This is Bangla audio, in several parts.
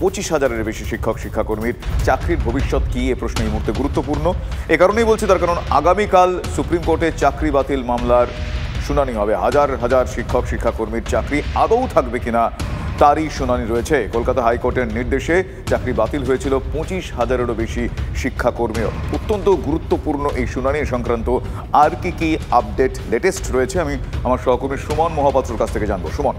25,000-এর বেশি শিক্ষক শিক্ষাকর্মীর চাকরির ভবিষ্যৎ কি, এ প্রশ্ন এই মুহূর্তে গুরুত্বপূর্ণ। এ কারণেই বলছি, তার কারণ আগামীকাল সুপ্রিম কোর্টে চাকরি বাতিল মামলার শুনানি হবে। হাজার হাজার শিক্ষক শিক্ষাকর্মীর চাকরি আদৌ থাকবে কিনা তারই শুনানি রয়েছে। কলকাতা হাইকোর্টের নির্দেশে চাকরি বাতিল হয়েছিল 25,000-এরও বেশি শিক্ষাকর্মীর। অত্যন্ত গুরুত্বপূর্ণ এই শুনানি সংক্রান্ত আর কি আপডেট লেটেস্ট রয়েছে আমি আমার সহকর্মী সুমন মহাপাত্রর কাছ থেকে জানবো। সুমন,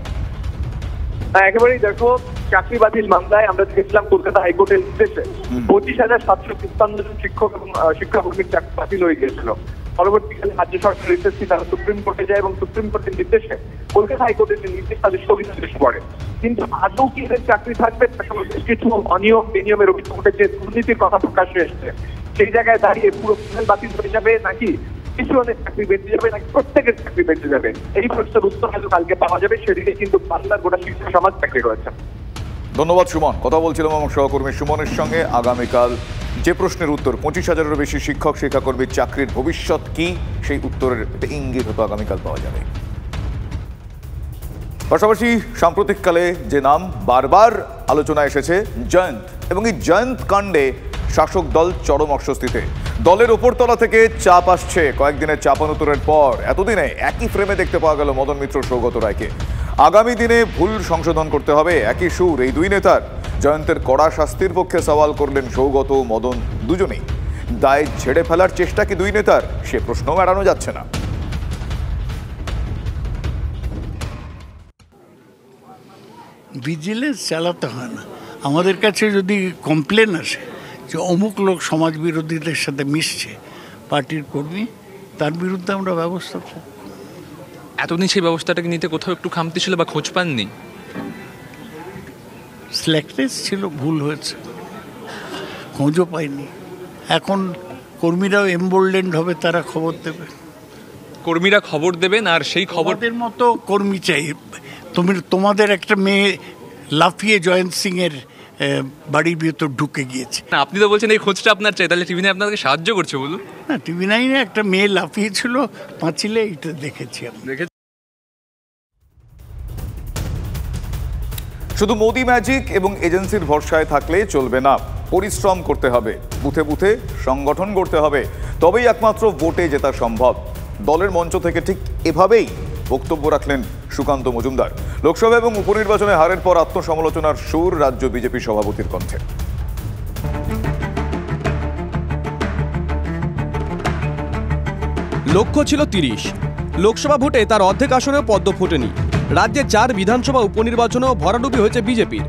একেবারেই দেখো, চাকরি বাতিল মামলায় আমরা দেখেছিলাম কলকাতা হাইকোর্টের নির্দেশে 25,755 জন শিক্ষক এবং শিক্ষাকর্মীর চাকরি বাতিল হয়ে গিয়েছিল। পরবর্তীকালে রাজ্য সরকারের এসএসসি তারা সুপ্রিম কোর্টে যায় এবং সুপ্রিম কোর্টের নির্দেশে কলকাতা হাইকোর্টের নির্দেশ তাদের স্থগিতাদেশ পড়ে। কিন্তু আদৌ কি এদের চাকরি থাকবে, বেশ কিছু অনিয়ম বেনিয়মের অভিযোগ উঠেছে, দুর্নীতির কথা প্রকাশ্যে এসছে। সেই জায়গায় দাঁড়িয়ে পুরো বাতিল হয়ে যাবে নাকি কিছু অনেক চাকরি বেঁচে যাবে নাকি প্রত্যেকের চাকরি বেঁচে যাবে, এই প্রশ্নের উত্তর হয়তো কালকে পাওয়া যাবে। সেদিকে কিন্তু বাংলার গোটা শিক্ষা সমাজ চাকরি রয়েছে। ধন্যবাদ সুমন। কথা বলছিলাম আমার সহকর্মী সুমনের সঙ্গে। আগামীকাল যে প্রশ্নের উত্তর 25,000-এরও বেশি শিক্ষক শিক্ষাকর্মীর চাকরির ভবিষ্যৎ কি, সেই উত্তরের একটা ইঙ্গিত হতো আগামীকাল পাওয়া যাবে। পাশাপাশি সাম্প্রতিককালে যে নাম বারবার আলোচনায় এসেছে, জয়ন্ত, এবং এই জয়ন্ত কাণ্ডে শাসক দল চরম অস্বস্তিতে। দলের ওপরতলা থেকে চাপ আসছে কয়েকদিনের চাপানোতরের পর। এতদিনে একই ফ্রেমে দেখতে পাওয়া গেল মদন মিত্র, সৌগত রায়কে। আগামী দিনে ভুল সংশোধন করতে হবে, একই সুর এই দুই নেতার। জয়ন্তের কড়া শাস্তির পক্ষে সওয়াল করলেন সৌগত, মদন দুজনেই। দায় ঝেড়ে ফেলার চেষ্টা কি দুই নেতার, সে প্রশ্নও এড়ানো যাচ্ছে না। ভিজিলেন্স চালাতে হয় না। আমাদের কাছে যদি কমপ্লেন আসে যে অমুক লোক সমাজ বিরোধীদের সাথে মিশছে, পার্টির কর্মী, তার বিরুদ্ধে আমরা ব্যবস্থা করব। এতদিন সেই ব্যবস্থাটাকে নিতে কোথাও একটু খামতি ছিল বা খোঁজ পাননি? স্ল্যাকনেস ছিল, ভুল হয়েছে, খোঁজও পাইনি। এখন কর্মীরাও এমবোল্ডেন্ড হবে, তারা খবর দেবে। কর্মীরা খবর দেবেন, আর সেই খবরের মতো কর্মী চাই। তোমাদের একটা মেয়ে লাফিয়ে জয়ন্ত সিং এর বাড়ির ভিতর ঢুকে গিয়েছে। আপনি তো বলছেন এই খোঁজটা আপনার চাই, তাহলে টিভি নাইন আপনাকে সাহায্য করছে বলুন? না, টিভি নাইনে একটা মেয়ে লাফিয়েছিল পাঁচিলে, এটা দেখেছি আমি। শুধু মোদি ম্যাজিক এবং এজেন্সির ভরসায় থাকলে চলবে না, পরিশ্রম করতে হবে, বুথে বুথে সংগঠন করতে হবে, তবেই একমাত্র ভোটে জেতা সম্ভব। দলের মঞ্চ থেকে ঠিক এভাবেই বক্তব্য রাখলেন সুকান্ত মজুমদার। লোকসভা এবং উপনির্বাচনে হারের পর আত্মসমালোচনার সুর রাজ্য বিজেপি সভাপতির কণ্ঠে। লক্ষ্য ছিল 30, লোকসভা ভোটে তার অর্ধেক আসনেও পদ্ম ফোটেনি। রাজ্যে 4 বিধানসভা উপনির্বাচনেও ভরাডুবি হয়েছে বিজেপির।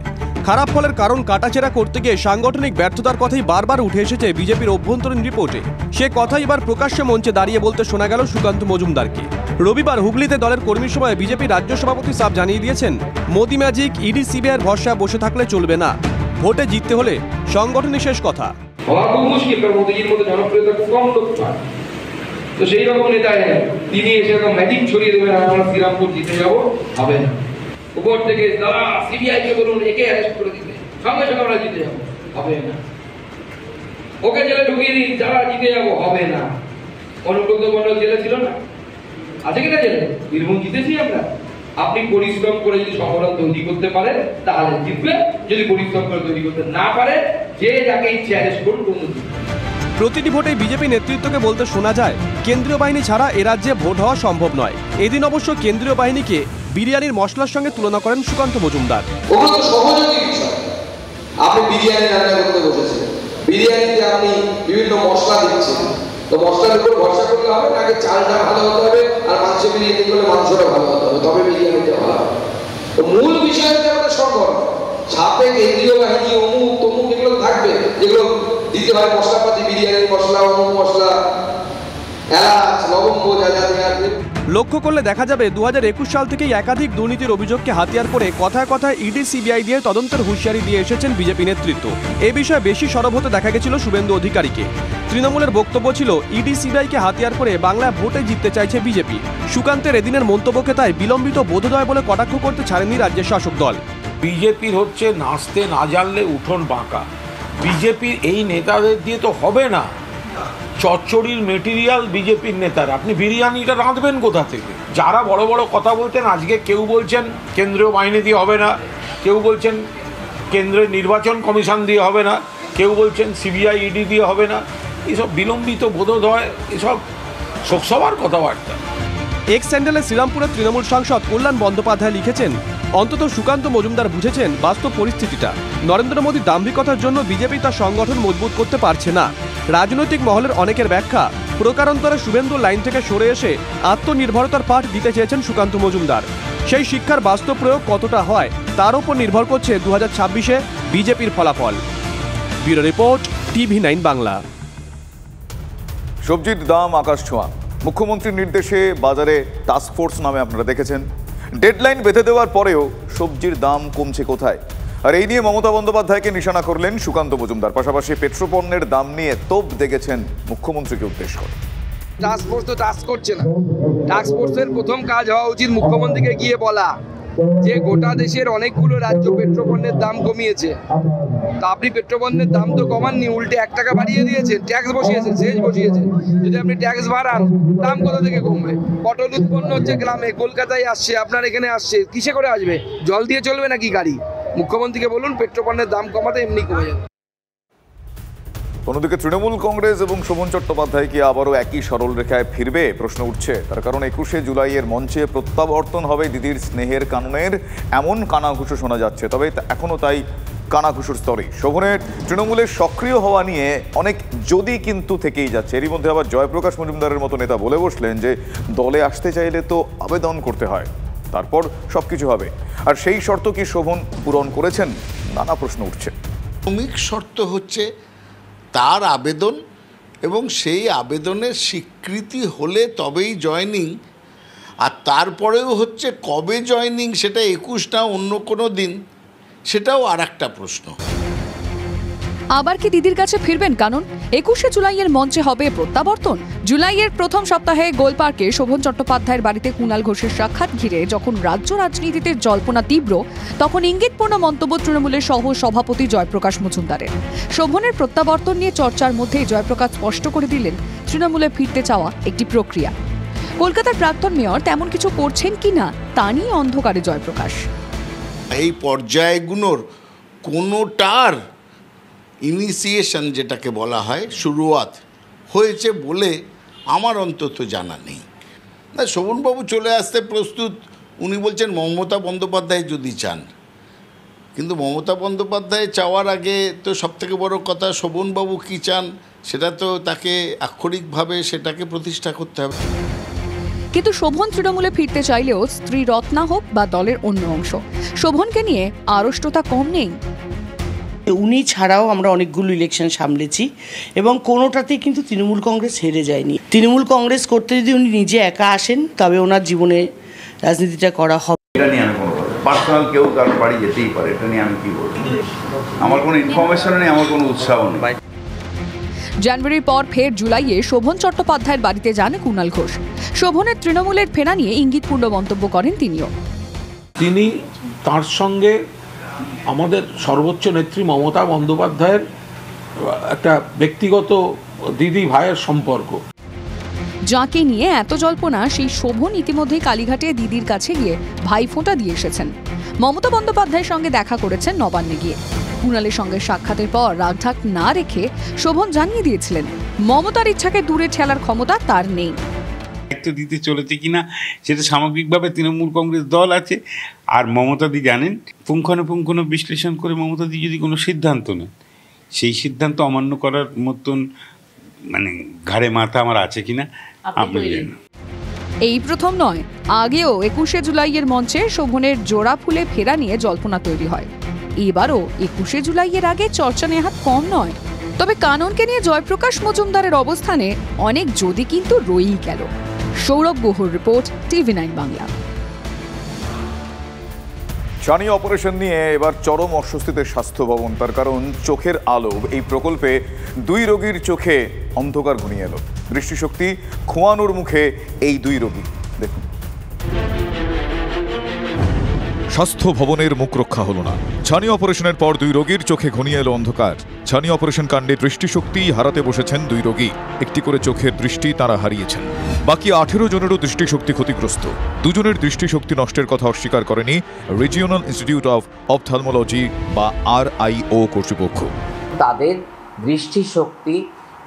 খারাপ ফলের কারণ কাটাছেড়া করতে গিয়ে সাংগঠনিক ব্যর্থতার কথাই বারবার উঠে এসেছে বিজেপির অভ্যন্তরীণ রিপোর্টে। সে কথাই এবার প্রকাশ্যে মঞ্চে দাঁড়িয়ে বলতে শোনা গেল সুকান্ত মজুমদারকে। রবিবার হুগলিতে দলের কর্মী সভায় বিজেপি রাজ্য সভাপতি সাফ জানিয়ে দিয়েছেন, মোদি ম্যাজিক, ইডি সিবিআইয়ের ভরসায় বসে থাকলে চলবে না, ভোটে জিততে হলে সংগঠনই শেষ কথা। তো সেই রকম নেতা তিনি এসে এরকম ম্যাজিক ছড়িয়ে দেবেন, আমরা শ্রীরামপুর জিতে যাবো, হবে না। উপর থেকে দাদা সিবিআই কে বলুন একে অ্যারেস্ট করে দিতে, সঙ্গে সঙ্গে আমরা জিতে যাবো, হবে না। ওকে জেলে ঢুকিয়ে দিন, যারা জিতে যাবো, হবে না। অনুব্রত মণ্ডল জেলে ছিল না, আছে কিনা জেলে? বীরভূম জিতেছি আমরা। আপনি পরিশ্রম করে যদি সংগঠন তৈরি করতে পারেন তাহলে জিতবে, যদি পরিশ্রম করে তৈরি করতে না পারে যে যাকে ইচ্ছে অ্যারেস্ট করুন, কোনো প্রতিটি ভোটে বিজেপি নেতৃত্বকে বলতে শোনা যায়, কেন্দ্রীয় বাহিনী ছাড়া এ রাজ্যে ভোট হওয়া সম্ভব নয়। এদিন অবশ্য কেন্দ্রীয় বাহিনীকে বিরিয়ানির মশলার সঙ্গে তুলনা করেন সুকান্ত মজুমদার। আপনি বিরিয়ানি রান্না করতে বসেছেন, বিরিয়ানিতে আপনি বিভিন্ন মশলা দিচ্ছেন, তো মশলার উপর ভরসা করলে হবে না, আগে চালটা ভালো হতে হবে, আর মাংস বিরিয়ানি করলে মাংসটা ভালো হতে হবে, তবে বিরিয়ানিটা ভালো হবে। তো মূল বিষয় হচ্ছে আমাদের সংগঠন। সাথে কেন্দ্রীয় বাহিনী অমুক তমুক এগুলো থাকবে, যেগুলো দিতে হয় মশলাপাতি, বিরিয়ানির মশলা, অমুক মশলা, এলাচ, লবঙ্গ, যা যা দেওয়া। লক্ষ্য করলে দেখা যাবে 2021 সাল থেকেই একাধিক দুর্নীতির অভিযোগকে হাতিয়ার করে কথায় কথায় ইডি সিবিআই দিয়ে তদন্তের হুঁশিয়ারি দিয়ে এসেছেন বিজেপি নেতৃত্ব। এ বিষয়ে বেশি সরব হতে দেখা গেছিল শুভেন্দু অধিকারীকে। তৃণমূলের বক্তব্য ছিল, ইডি সিবিআইকে হাতিয়ার করে বাংলায় ভোটে জিততে চাইছে বিজেপি। সুকান্তের এদিনের মন্তব্যকে তাই বিলম্বিত বোধোদয় বলে কটাক্ষ করতে ছাড়েনি রাজ্যের শাসক দল। বিজেপির হচ্ছে নাচতে না জানলে উঠোন বাঁকা। বিজেপির এই নেতাদের দিয়ে তো হবে না। চচ্চড়ির মেটেরিয়াল বিজেপির নেতারা, আপনি বিরিয়ানিটা রাঁধবেন কোথা থেকে? যারা বড় বড় কথা বলতেন, আজকে কেউ বলছেন কেন্দ্রীয় বাহিনী দিয়ে হবে না, কেউ বলছেন কেন্দ্রের নির্বাচন কমিশন দিয়ে হবে না, কেউ বলছেন সিবিআই ইডি দিয়ে হবে না। এসব বিলম্বিত বোধোদয়, এসব শোকসভার কথাবার্তা। এক্স স্যান্ডেলে শ্রীরামপুরের তৃণমূল সাংসদ কল্যাণ বন্দ্যোপাধ্যায় লিখেছেন, অন্তত সুকান্ত মজুমদার বুঝেছেন বাস্তব পরিস্থিতিটা। নরেন্দ্র মোদীর দাম্ভিকতার জন্য বিজেপি তার সংগঠন মজবুত করতে পারছে না। রাজনৈতিক মহলের অনেকের ব্যাখ্যা, প্রকারান্তরে শুভেন্দুর লাইন থেকে সরে এসে আত্মনির্ভরতার পাঠ দিতে চেয়েছেন সুকান্ত মজুমদার। সেই শিক্ষার বাস্তব প্রয়োগ কতটা হয় তার উপর নির্ভর করছে 2026-এ বিজেপির ফলাফল। Bureau report, TV9 Bangla. সবজির দাম আকাশ ছোঁয়া। মুখ্যমন্ত্রীর নির্দেশে বাজারে টাস্কফোর্স নামে আপনারা দেখেছেন, ডেডলাইন বেঁধে দেওয়ার পরেও সবজির দাম কমছে কোথায়? আর এই নিয়ে মমতা বন্দ্যোপাধ্যায়কে নিশানা করলেন সুকান্ত মজুমদার। পাশাপাশি পেট্রোপণ্যের দাম নিয়ে তোপ দেখেছেন মুখ্যমন্ত্রীকে উদ্দেশ্য করে। টাস্কফোর্স তো টাস্ক করছে না। টাস্কফোর্সের প্রথম কাজ হওয়া উচিত মুখ্যমন্ত্রীকে গিয়ে বলা যে গোটা দেশের অনেকগুলো রাজ্য পেট্রোপণ্যের দাম কমিয়েছে, তা আপনি পেট্রোপণ্যের দাম তো কমাননি, উল্টে 1 টাকা বাড়িয়ে দিয়েছেন, ট্যাক্স বসিয়েছেন, সেচ বসিয়েছেন। যদি আপনি ট্যাক্স বাড়ান, দাম কোথা থেকে কমবে? পটল উৎপন্ন হচ্ছে গ্রামে, কলকাতায় আসছে, আপনার এখানে আসছে, কিসে করে আসবে? জল দিয়ে চলবে নাকি গাড়ি? মুখ্যমন্ত্রীকে বলুন পেট্রোপণ্যের দাম কমাতে, এমনি কমে যাবে। অন্যদিকে তৃণমূল কংগ্রেস এবং শোভন চট্টোপাধ্যায় কি আবারও একই সরল রেখায় ফিরবে প্রশ্ন উঠছে। তার কারণ 21শে জুলাইয়ের মঞ্চে প্রত্যাবর্তন হবে দিদির স্নেহের কাননের এমন কানাঘুষো শোনা যাচ্ছে, তবে এখনও তাই কানাঘুষোর স্তরে। শোভনের তৃণমূলের সক্রিয় হওয়া নিয়ে অনেক যদি কিন্তু থেকেই যাচ্ছে। এরই মধ্যে আবার জয়প্রকাশ মজুমদারের মতো নেতা বলে বসলেন যে দলে আসতে চাইলে তো আবেদন করতে হয়, তারপর সবকিছু হবে। আর সেই শর্ত কি শোভন পূরণ করেছেন? নানা প্রশ্ন উঠছে। প্রাথমিক শর্ত হচ্ছে তার আবেদন, এবং সেই আবেদনের স্বীকৃতি হলে তবেই জয়েনিং। আর তারপরেও হচ্ছে কবে জয়েনিং, সেটা 21 না অন্য কোনো দিন, সেটাও আর একটা প্রশ্ন। আবার কি দিদির কাছে ফিরবেন কানন? 21শে জুলাইয়ের মঞ্চে হবে প্রত্যাবর্তন। জুলাইয়ের প্রথম সপ্তাহে গোলপার্কে শোভন চট্টোপাধ্যায়ের বাড়িতে কুণাল ঘোষের সাক্ষাৎ ঘিরে যখন রাজ্য রাজনীতিতে জল্পনা তীব্র, তখন ইঙ্গিতপূর্ণ মন্তব্য তৃণমূলের সহ সভাপতি জয়প্রকাশ মজুমদারের। শোভনের প্রত্যাবর্তন নিয়ে চর্চার মধ্যেই জয়প্রকাশ স্পষ্ট করে দিলেন তৃণমূলে ফিরতে চাওয়া একটি প্রক্রিয়া। কলকাতার প্রাক্তন মেয়র তেমন কিছু করছেন কিনা তা নিয়ে অন্ধকারে জয়প্রকাশ। এই পর্যায়গুলোর কোনোটার ইনিশিয়েশন যেটাকে বলা হয়, শুরুয়াত হয়েছে বলে আমার অন্তত জানা নেই। না, শোভনবাবু চলে আসতে প্রস্তুত, উনি বলছেন মমতা বন্দ্যোপাধ্যায় যদি চান। কিন্তু মমতা বন্দ্যোপাধ্যায় চাওয়ার আগে তো সবথেকে বড় কথা শোভনবাবু কী চান সেটা তো তাকে আক্ষরিকভাবে সেটাকে প্রতিষ্ঠা করতে হবে। কিন্তু শোভন তৃণমূলে ফিরতে চাইলেও স্ত্রী রত্না হোক বা দলের অন্য অংশ, শোভনকে নিয়ে আড়ষ্টতা কম নেই। উনি ছাড়াও আমরা অনেকগুলো ইলেকশন সামলেছি এবং কোনোটাতেই কিন্তু তৃণমূল কংগ্রেস হেরে যায়নি। তৃণমূল কংগ্রেস করতে যদি উনি নিজে একা আসেন তবে ওনার জীবনে রাজনীতিটা করা হবে। এটা নিয়ে আমি কোনো পার্সোনাল কেউ কারোর বাড়ি যেতেই পারে, এটা নিয়ে আমি কি বলবো, আমার কোনো ইনফরমেশন নেই, আমার কোনো উৎসাহ নেই। জানুয়ারির পর ফের জুলাইয়ে শোভন চট্টোপাধ্যায়ের বাড়িতে যান কুণাল ঘোষ। শোভনের তৃণমূলের ফেরা নিয়ে ইঙ্গিতপূর্ণ মন্তব্য করেন তিনিও। তিনি তার সঙ্গে আমাদের সর্বোচ্চ নেত্রী মমতা বন্দ্যোপাধ্যায়ের একটা ব্যক্তিগত দিদি ভাইয়ের সম্পর্ক। যাকে নিয়ে এত জল্পনা, সেই শোভন ইতিমধ্যেই কালীঘাটে দিদির কাছে গিয়ে ভাইফোঁটা দিয়ে এসেছেন। মমতা বন্দ্যোপাধ্যায়ের সঙ্গে দেখা করেছেন নবান্নে গিয়ে। কুণালের সঙ্গে সাক্ষাতের পর রাগঢাক না রেখে শোভন জানিয়ে দিয়েছিলেন মমতার ইচ্ছাকে দূরে ঠেলার ক্ষমতা তার নেই। দায়িত্ব দিতে চলেছে কিনা সেটা সামগ্রিকভাবে তৃণমূল কংগ্রেস দল আছে। আর মমতাদি জানেন, পুঙ্খানুপুঙ্খানু বিশ্লেষণ করে মমতাদি যদি কোনো সিদ্ধান্ত নেন, সেই সিদ্ধান্ত অমান্য করার মতন মানে ঘাড়ে মাথা আমার আছে কিনা আপনি জানেন। এই প্রথম নয়, আগেও 21শে জুলাইয়ের মঞ্চে শোভনের জোড়া ফুলে ফেরা নিয়ে জল্পনা তৈরি হয়। এবারও 21শে জুলাইয়ের আগে চর্চা নেহাত কম নয়। তবে কাননকে নিয়ে জয়প্রকাশ মজুমদারের অবস্থানে অনেক যদি কিন্তু রয়েই গেল। সৌরভ গুহর রিপোর্ট, TV9 বাংলা। ছানি অপারেশন নিয়ে এবার চরম অস্বস্তিতে স্বাস্থ্য ভবন। তার কারণ চোখের আলো। এই প্রকল্পে 2 রোগীর চোখে অন্ধকার ঘনিয়ে এলো। দৃষ্টিশক্তি খোয়ানোর মুখে এই 2 রোগী। দেখুন, স্বাস্থ্য ভবনের মুখ রক্ষা হলো না। ছানি অপারেশনের পর 2 রোগীর চোখে ঘনিয়ে এলো অন্ধকার। ছানি অপারেশন কাণ্ডে দৃষ্টিশক্তি হারাতে বসেছেন 2 রোগী। একটি করে চোখের দৃষ্টি তারা হারিয়েছেন। বাকি 18 জনেরও দৃষ্টিশক্তি ক্ষতিগ্রস্ত। 2 জনের দৃষ্টিশক্তি নষ্টের কথা অস্বীকার করেনি রিজিওনাল ইনস্টিটিউট অফ অপথলমোলজি বা RIO কর্তৃপক্ষ। তাদের দৃষ্টিশক্তি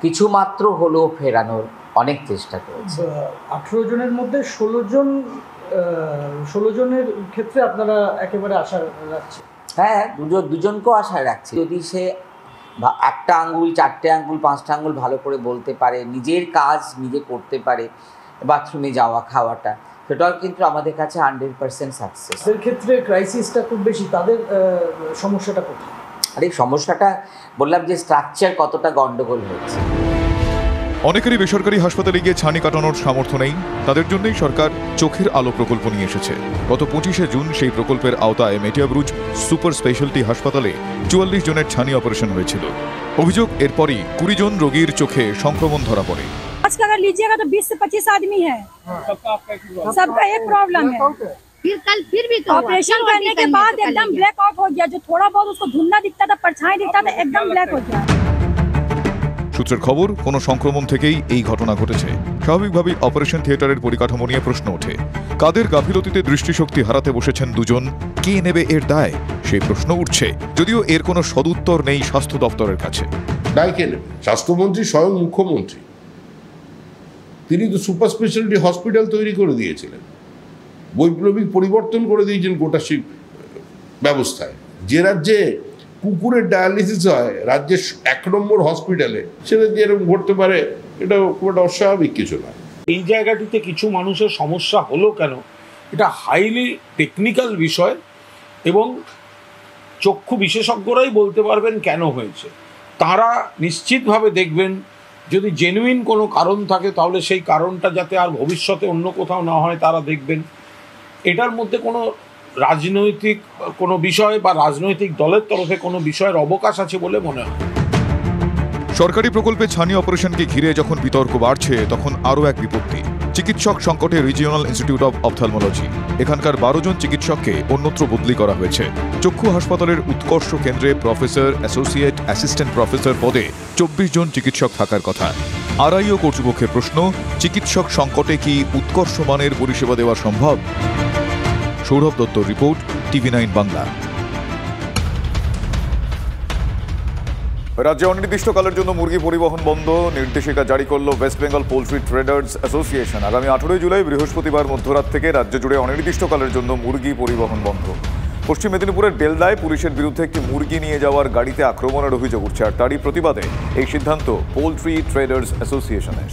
কিছুমাত্র হলেও ফেরানোর অনেক চেষ্টা করেছে। 18 জনের মধ্যে 16 জনের ক্ষেত্রে আপনারা একেবারে আশা রাখছেন? হ্যাঁ, দুজনকেও আশা রাখছি। যদি সে একটা আঙ্গুল, 4টে আঙ্গুল, 5টা আঙ্গুল ভালো করে বলতে পারে, নিজের কাজ নিজে করতে পারে, বাথরুমে যাওয়া, খাওয়াটা, সেটাও কিন্তু আমাদের কাছে 100% সাকসেস। এর ক্ষেত্রে ক্রাইসিসটা খুব বেশি, তাদের সমস্যাটা কোথায়? আরে সমস্যাটা বললাম যে স্ট্রাকচার কতটা গন্ডগোল হয়েছে। অনেকেরই বেসরকারি হাসপাতালে গিয়ে ছানি কাটানোর সামর্থ্য নেই। তাদের জন্যই সরকার চোখের আলো প্রকল্প নিয়ে এসেছে। গত 25শে জুন সেই প্রকল্পের আওতায় মেটিয়াব্রুজ সুপার স্পেশালিটি হাসপাতালে 44 জনের ছানি অপারেশন হয়েছিল। অভিযোগ এরপরই 20 জন রোগীর চোখে সংক্রমণ ধরা পড়ে। আজকে अगर लीजिएगा तो 20 से 25 आदमी है, सबका एक प्रॉब्लम है। फिर भी ऑपरेशन करने के बाद एकदम ब्लैक आउट हो गया, जो थोड़ा बहुत उसको धुंधला दिखता था, परछाई दिखता था, एकदम ब्लैक हो गया। সূত্রের খবর, কোনো সংক্রমণ থেকেই এই ঘটনা ঘটেছে। স্বাভাবিকভাবেই অপারেশন থিয়েটারের পরিকাঠামো নিয়ে প্রশ্ন ওঠে। কাদের গাফিলতিতে দৃষ্টিশক্তি হারাতে বসেছেন 2 জন? কে নেবে এর দায়? সেই প্রশ্ন উঠছে, যদিও এর কোনো সদুত্তর নেই স্বাস্থ্য দপ্তরের কাছে। দায় কে নেবে? স্বাস্থ্যমন্ত্রী, স্বয়ং মুখ্যমন্ত্রী। তিনি তো সুপার স্পেশালিটি হসপিটাল তৈরি করে দিয়েছিলেন, বৈপ্লবিক পরিবর্তন করে দিয়েছেন গোটা ব্যবস্থায়। যে রাজ্যে কুকুরের ডায়ালিসিস হয়, রাজ্যের 1 নম্বর হসপিটালে, সেটা যে এরকম ঘটতে পারে, এটা খুব একটা অস্বাভাবিক কিছু না। এই জায়গাটিতে কিছু মানুষের সমস্যা হলো কেন, এটা হাইলি টেকনিক্যাল বিষয় এবং চক্ষু বিশেষজ্ঞরাই বলতে পারবেন কেন হয়েছে। তারা নিশ্চিতভাবে দেখবেন, যদি জেনুইন কোনো কারণ থাকে তাহলে সেই কারণটা যাতে আর ভবিষ্যতে অন্য কোথাও না হয় তারা দেখবেন। এটার মধ্যে কোনো রাজনৈতিক কোনো বিষয় বা রাজনৈতিক দলের তরফে কোনো বিষয়ের অবকাশ আছে বলে মনে হয়। সরকারি প্রকল্পে ছানি অপারেশনকে ঘিরে যখন বিতর্ক বাড়ছে, তখন আরও এক বিপত্তি। চিকিৎসক সংকটে রিজিওনাল ইনস্টিটিউট অফ অপথলমোলজি। এখানকার 12 জন চিকিৎসককে অন্যত্র বদলি করা হয়েছে। চক্ষু হাসপাতালের উৎকর্ষ কেন্দ্রে প্রফেসর, অ্যাসোসিয়েট, অ্যাসিস্ট্যান্ট প্রফেসর পদে 24 জন চিকিৎসক থাকার কথা। RIO কর্তৃপক্ষের প্রশ্ন, চিকিৎসক সংকটে কি উৎকর্ষ মানের পরিষেবা দেওয়া সম্ভব? সৌরভ দত্তর রিপোর্ট, TV9 বাংলা। রাজ্যে অনির্দিষ্টকালের জন্য মুরগি পরিবহন বন্ধ, নির্দেশিকা জারি করল West Bengal poultry traders association. আগামী 18 জুলাই বৃহস্পতিবার মধ্যরাত থেকে রাজ্য জুড়ে অনির্দিষ্টকালের জন্য মুরগি পরিবহন বন্ধ। পশ্চিম মেদিনীপুরের বেলদায় পুলিশের বিরুদ্ধে একটি মুরগি নিয়ে যাওয়ার গাড়িতে আক্রমণের অভিযোগ উঠছে, আর তারই প্রতিবাদে এই সিদ্ধান্ত পোলট্রি ট্রেডার্স অ্যাসোসিয়েশনের।